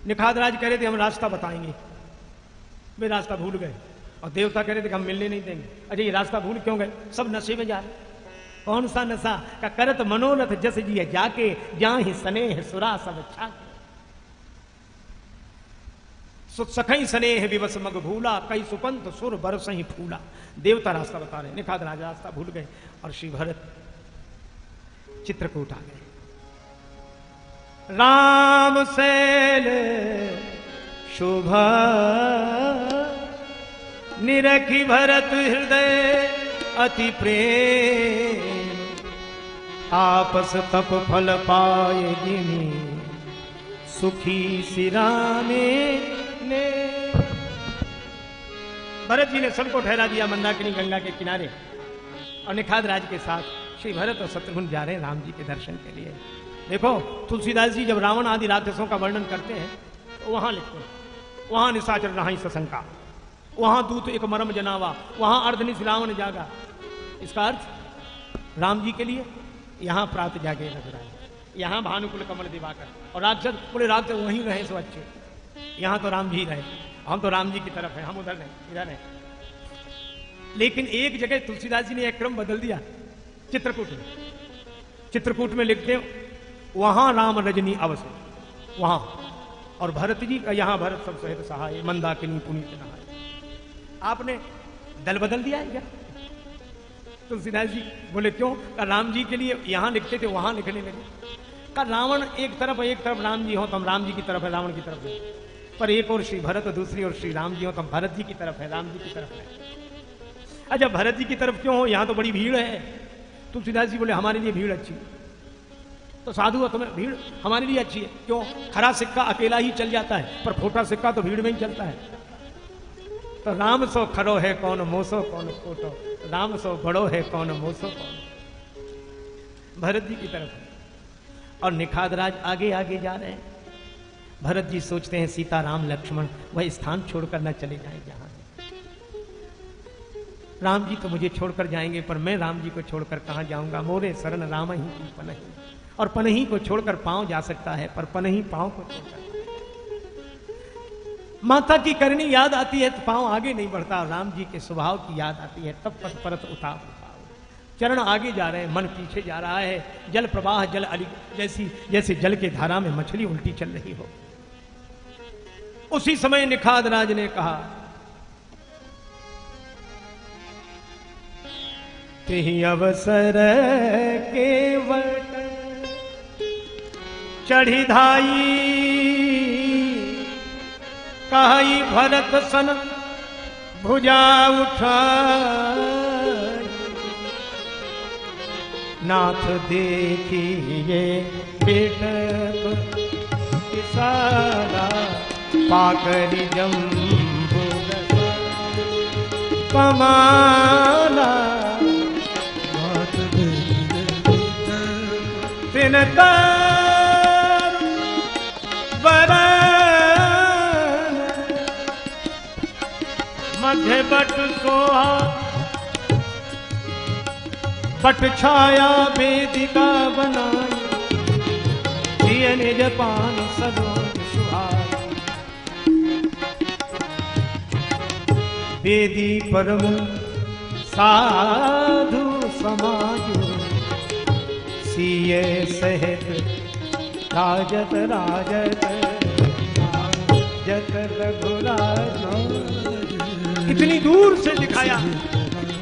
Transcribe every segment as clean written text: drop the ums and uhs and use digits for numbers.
निखादराज कह रहे थे हम रास्ता बताएंगे, वे रास्ता भूल गए। और देवता कह रहे थे कि हम मिलने नहीं देंगे। अजय ये रास्ता भूल क्यों गए? सब नशे में जा रहे। कौन सा नशा? का करत मनोरथ जस जिय जाके, जाहि स्नेह सुरा सब छाके। सखई स्नेह विवश मग भूला, कई सुपंत सुर बरस ही फूला। देवता रास्ता बता रहे, निखादराज रास्ता भूल गए और श्री भरत चित्रकूट आ गए। राम सैल शोभा निरखी भरत हृदय अति प्रेम, आपस तप फल पाए जिमी सुखी सिराने ने। भरत जी ने सबको ठहरा दिया मंदाकिनी गंगा के किनारे और निखादराज के साथ श्री भरत और शत्रुघ्न जा रहे हैं राम जी के दर्शन के लिए। देखो तुलसीदास जी जब रावण आदि राक्षसों का वर्णन करते हैं तो वहां लिखते हैं, वहां निशाचर रहा सशंका, वहां दूत एक मरम जनावा, वहां अर्धनिश रावण जागा। इसका अर्थ राम जी के लिए यहां प्रात जागे रघुराय, यहां भानुकुल कमल दिवाकर। और राक्षस बोले राक्षस वहीं रहे सो अच्छे, यहां तो राम जी रहे, हम तो राम जी की तरफ है, हम उधर नहीं इधर है। लेकिन एक जगह तुलसीदास जी ने एक क्रम बदल दिया चित्रकूट में। चित्रकूट में लिखते वहां राम रजनी अवसर, वहां। और भरत जी का यहां भरत सब सहित सहाय, मंदाकिनी पुनीत नहाय। आपने दल बदल दिया है क्या? तुलसीदास जी बोले क्यों? का राम जी के लिए यहां लिखते थे वहां लिखने लगे। का रावण एक तरफ राम जी हो तो हम राम जी की तरफ है, रावण की तरफ है। पर एक और श्री भरत और दूसरी ओर श्री राम जी हो तो हम भरत जी की तरफ है, राम जी की तरफ है। अच्छा भरत जी की तरफ क्यों हो? यहां तो बड़ी भीड़ है। तुलसीदास जी बोले हमारे लिए भीड़ अच्छी, तो साधु हो तुम्हें भीड़ हमारे लिए अच्छी है। क्यों? खरा सिक्का अकेला ही चल जाता है, पर खोटा सिक्का तो भीड़ में ही चलता है। तो राम सो खरो है कौन मोसो कौन खोटो, राम सो बड़ो है कौन मोसो कौन। भरत जी की तरफ है और निखादराज आगे आगे जा रहे हैं। भरत जी सोचते हैं सीता राम लक्ष्मण वह स्थान छोड़कर न चले जाएं जहां राम जी तो मुझे छोड़कर जाएंगे, पर मैं राम जी को छोड़कर कहां जाऊंगा। मोरे शरण राम ही की पनही, और पनही को छोड़कर पांव जा सकता है, पर पनही पांव को छोड़कर। माता की करनी याद आती है तो पांव आगे नहीं बढ़ता, राम जी के स्वभाव की याद आती है तब पथ परत उतार। चरण आगे जा रहे हैं, मन पीछे जा रहा है। जल प्रवाह जल अली जैसे जल के धारा में मछली उल्टी चल रही हो। उसी समय निखादराज ने कहा तेहि अवसर केवट चढ़ी धाई, कहि भरत सन भुजा उठाई। नाथ देखिए बेटक किसारा, पाकरि जम्बू कमाला। तिन तर बरन मध्य बट सोहा, बट छाया वेदिका बनाई। दिय निज पान सरोज सुहाई, वेदी परम साधु समाजो। सिए सहित राजत राजत जत रघुराज। कितनी दूर से दिखाया।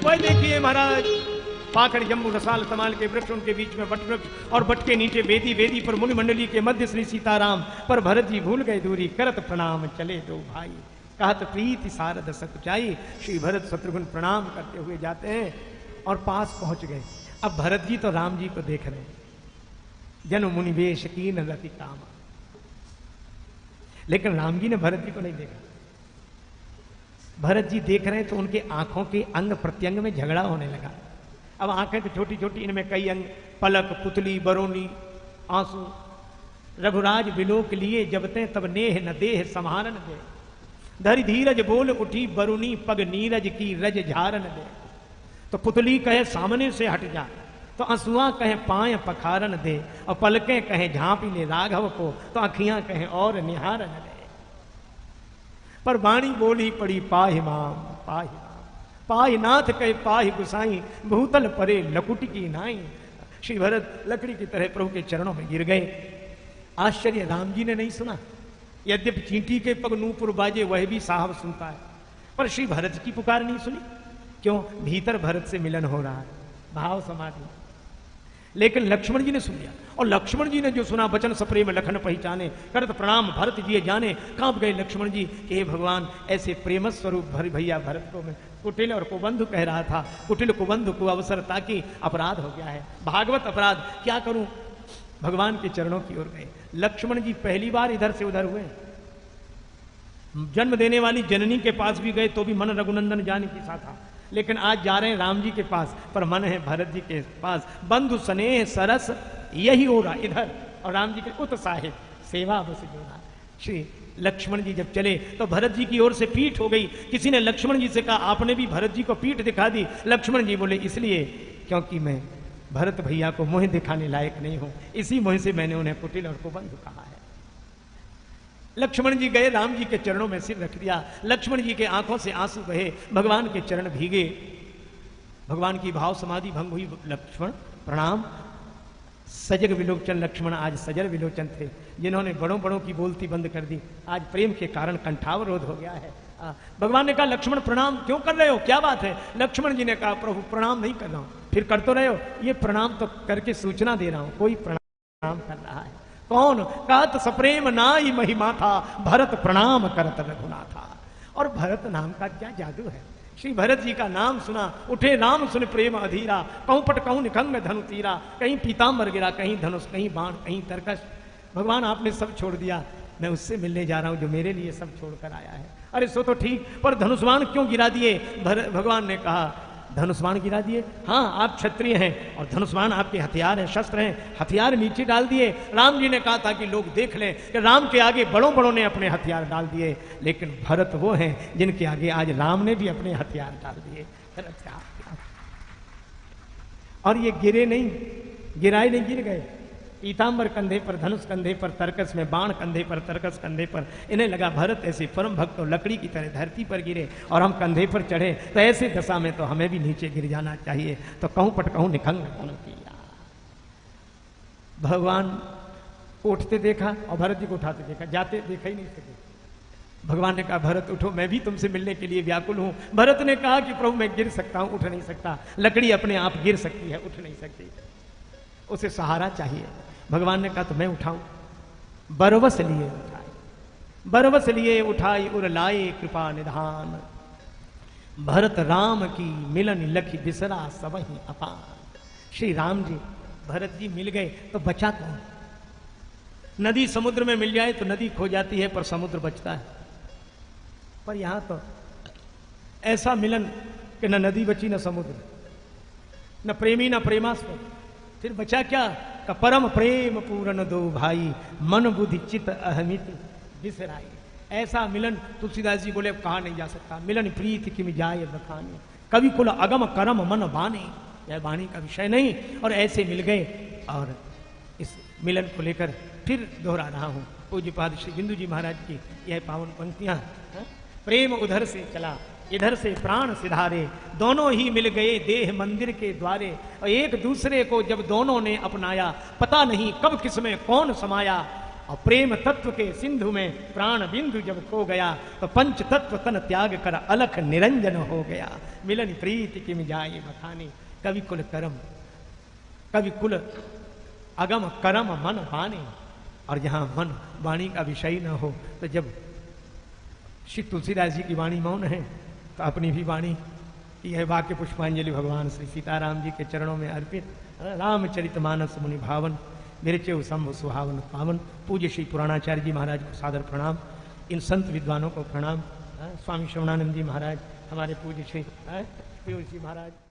वह देखिए महाराज पाकड़ जम्बू रसाल तमाल के वृक्ष, उनके बीच में बट वृक्ष और बट के नीचे वेदी, वेदी पर मुनि मंडली के मध्य श्री सीताराम। पर भरत जी भूल गए दूरी, करत प्रणाम चले दो भाई। कहत प्रीति सारद सकुचाई। श्री भरत शत्रुघ्न प्रणाम करते हुए जाते हैं और पास पहुंच गए। अब भरत जी तो राम जी को देख रहे हैं, जन मुनि वेश कीन रति काम। लेकिन राम जी ने भरत जी को नहीं देखा। भरत जी देख रहे हैं तो उनके आंखों के अंग प्रत्यंग में झगड़ा होने लगा। अब आंखें तो छोटी छोटी, इनमें कई अंग, पलक, पुतली, बरोनी, आंसू। रघुराज विलोक लिए जबते तब नेह न देह संहारन दे। धरि धीरज बोल उठी बरुनी, पग नीरज की रज झारन दे। तो पुतली कहे सामने से हट जा, तो आंसुआ कहें पाए पखारन दे, और पलकें कहें झांपी ले राघव को, तो अखियां कहें और निहारन दे। पर वाणी बोली पड़ी पाहि माम पाहि माम, पाहि नाथ कहे पाहि गुसाई, भूतल परे लकुट की नाई। श्री भरत लकड़ी की तरह प्रभु के चरणों में गिर गए। आश्चर्य राम जी ने नहीं सुना, यद्यपि चींटी के पग नूपुर बाजे वह भी साहब सुनता है, पर श्री भरत की पुकार नहीं सुनी। क्यों? भीतर भरत से मिलन हो रहा है, भाव समाधि। लेकिन लक्ष्मण जी ने सुन लिया, और लक्ष्मण जी ने जो सुना, वचन सप्रेम लखन पहचाने, करत प्रणाम भरत जी जाने। कांप गए लक्ष्मण जी कि हे भगवान, ऐसे प्रेम स्वरूप भैया भरत को मैं कुटिल और कुबंधु कह रहा था, कुटिल कुबंधु को अवसर ताकि अपराध हो गया है, भागवत अपराध, क्या करूं? भगवान के चरणों की ओर गए। लक्ष्मण जी पहली बार इधर से उधर हुए, जन्म देने वाली जननी के पास भी गए तो भी मन रघुनंदन जानकी सा था, लेकिन आज जा रहे हैं राम जी के पास, पर मन है भरत जी के पास। बंधु स्नेह सरस यही हो रहा इधर, और राम जी के उत्साहित सेवा बस जोड़ा। श्री लक्ष्मण जी जब चले तो भरत जी की ओर से पीठ हो गई। किसी ने लक्ष्मण जी से कहा, आपने भी भरत जी को पीठ दिखा दी? लक्ष्मण जी बोले, इसलिए क्योंकि मैं भरत भैया को मुंह दिखाने लायक नहीं हूं, इसी मुंह से मैंने उन्हें कुटिल और कुबंधु कहा है। लक्ष्मण जी गए, राम जी के चरणों में सिर रख दिया। लक्ष्मण जी के आंखों से आंसू बहे, भगवान के चरण भीगे, भगवान की भाव समाधि भंग हुई। लक्ष्मण प्रणाम। सजग विलोचन लक्ष्मण आज सजल विलोचन थे, जिन्होंने बड़ों बड़ों की बोलती बंद कर दी, आज प्रेम के कारण कंठावरोध हो गया है। भगवान ने कहा, लक्ष्मण प्रणाम क्यों कर रहे हो, क्या बात है? लक्ष्मण जी ने कहा, प्रभु प्रणाम नहीं कर रहा हूं। फिर कर तो रहे हो? ये प्रणाम तो करके सूचना दे रहा हूं, कोई प्रणाम कर रहा है। कौन? कहत सप्रेम नाई महिमा था, भरत प्रणाम करत रघुनाथा। और भरत नाम का क्या जादू है। श्री भरत जी का नाम सुना, उठे राम सुन प्रेम अधीरा, कहूं पट कहूं निखंग धनु तीरा, कहीं पीताम्बर गिरा, कहीं धनुष, कहीं बाण, कहीं तरकश। भगवान आपने सब छोड़ दिया, मैं उससे मिलने जा रहा हूं जो मेरे लिए सब छोड़कर आया है। अरे सो तो ठीक, पर धनुष्बाण क्यों गिरा दिए? भगवान ने कहा, धनुष्बाण गिरा दिए? हाँ, आप क्षत्रिय हैं और धनुष्बाण आपके हथियार हैं, शस्त्र हैं, हथियार नीचे डाल दिए। राम जी ने कहा था कि लोग देख लें कि राम के आगे बड़ों बड़ों ने अपने हथियार डाल दिए, लेकिन भरत वो हैं जिनके आगे आज राम ने भी अपने हथियार डाल दिए। और ये गिरे नहीं, गिराए नहीं, गिर गए। पीताम्बर कंधे पर, धनुष कंधे पर, तरकस में बाण कंधे पर, तरकस कंधे पर। इन्हें लगा भरत ऐसे परम भक्त तो लकड़ी की तरह धरती पर गिरे और हम कंधे पर चढ़े, तो ऐसे दशा में तो हमें भी नीचे गिर जाना चाहिए। तो कहूं पट कहूं निखंग धनु किया। भगवान को उठते देखा और भरत जी को उठाते देखा, जाते देखा ही नहीं सके। भगवान ने कहा, भरत उठो, मैं भी तुमसे मिलने के लिए व्याकुल हूं। भरत ने कहा कि प्रभु मैं गिर सकता हूं, उठ नहीं सकता। लकड़ी अपने आप गिर सकती है, उठ नहीं सकती, उसे सहारा चाहिए। भगवान ने कहा तो मैं उठाऊं। बरवस लिए उठाए, बरवस लिए उठाई उर लाए कृपा निधान, भरत राम की मिलन लखी बिसरा सबहि अपान। श्री राम जी भरत जी मिल गए तो बचा कौन? नदी समुद्र में मिल जाए तो नदी खो जाती है, पर समुद्र बचता है। पर यहां तो ऐसा मिलन कि न नदी बची न समुद्र, न प्रेमी न प्रेमास्पद। फिर बचा क्या? का परम प्रेम पूर्ण दो भाई, मन बुद्धि चित अहमित बिसराई। ऐसा मिलन तुलसीदास जी बोले कहा नहीं जा सकता। मिलन प्रीत किम जाय बखाने, कवि कुल अगम करम मन बाने। यह वाणी का विषय नहीं। और ऐसे मिल गए, और इस मिलन को लेकर फिर दोहरा रहा हूं पूज्य पाद श्री बिंदु जी महाराज की यह पावन पंक्तियां। प्रेम उधर से चला, इधर से प्राण सिधारे, दोनों ही मिल गए देह मंदिर के द्वारे। और एक दूसरे को जब दोनों ने अपनाया, पता नहीं कब किसमें कौन समाया। और प्रेम तत्व के सिंधु में प्राण बिंदु जब खो गया, तो पंच तत्व तन त्याग कर अलख निरंजन हो गया। मिलन प्रीति किम जाए बखाने, कवि कुल करम, कवि कुल अगम करम मन बाने। और जहां मन वाणी का विषय न हो, तो जब श्री तुलसीदास जी की वाणी मौन है, तो अपनी भी वाणी की यह वाक्य पुष्पांजलि भगवान श्री सीताराम जी के चरणों में अर्पित। रामचरितमानस मुनि भावन, विरचे शंभु सुहावन पावन। पूज्य श्री पुराणाचार्य जी महाराज को सादर प्रणाम, इन संत विद्वानों को प्रणाम। स्वामी श्रवणानंद जी महाराज, हमारे पूज्य श्री महाराज।